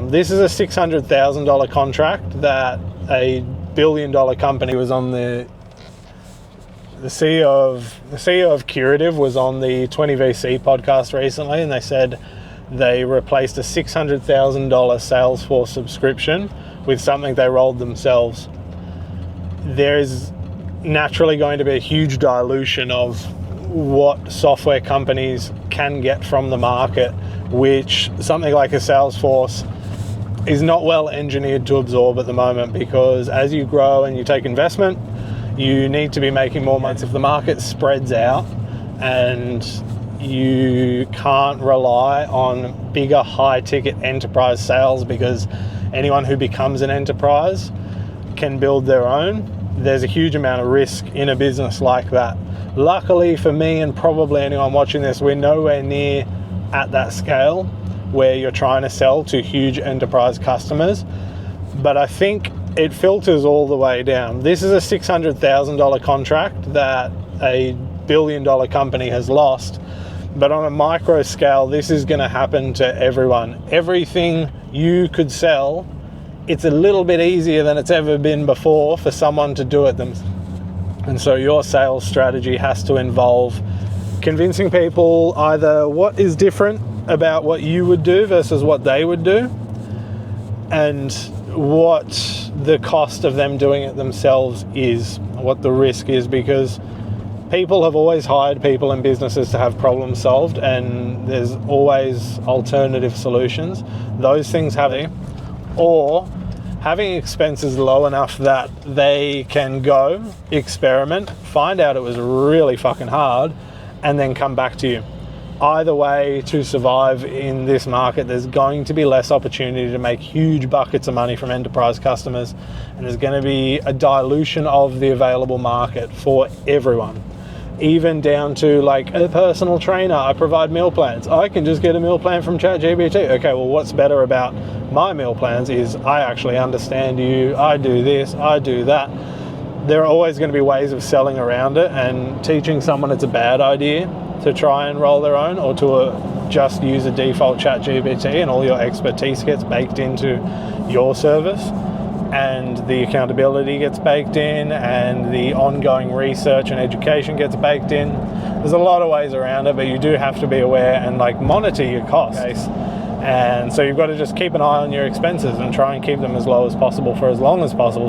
This is a $600,000 contract that a billion-dollar company was on the CEO of Curative was on the 20VC podcast recently, and they said they replaced a $600,000 Salesforce subscription with something they rolled themselves. There is naturally going to be a huge dilution of what software companies can get from the market, which something like a Salesforce is not well engineered to absorb at the moment, because as you grow and you take investment, you need to be making more money. If the market spreads out and you can't rely on bigger high-ticket enterprise sales, because anyone who becomes an enterprise can build their own, there's a huge amount of risk in a business like that. Luckily for me, and probably anyone watching this, we're nowhere near at that scale where you're trying to sell to huge enterprise customers, but I think it filters all the way down. This is a $600,000 contract that a billion-dollar company has lost, but on a micro scale, this is going to happen to everyone. Everything you could sell, it's a little bit easier than it's ever been before for someone to do it themselves. And so your sales strategy has to involve convincing people either what is different about what you would do versus what they would do, and what the cost of them doing it themselves is, what the risk is, because people have always hired people in businesses to have problems solved, and there's always alternative solutions. Those things or having expenses low enough that they can go experiment, find out it was really fucking hard, and then come back to you. Either way, to survive in this market, there's going to be less opportunity to make huge buckets of money from enterprise customers, and there's going to be a dilution of the available market for everyone. Even down to like a personal trainer, I provide meal plans. I can just get a meal plan from ChatGPT. Okay, well, what's better about my meal plans is I actually understand you, I do this, I do that. There are always going to be ways of selling around it, and teaching someone it's a bad idea to try and roll their own, or to just use a default ChatGPT and all your expertise gets baked into your service, and the accountability gets baked in, and the ongoing research and education gets baked in. There's a lot of ways around it, but you do have to be aware and like monitor your costs. And so you've got to just keep an eye on your expenses and try and keep them as low as possible for as long as possible.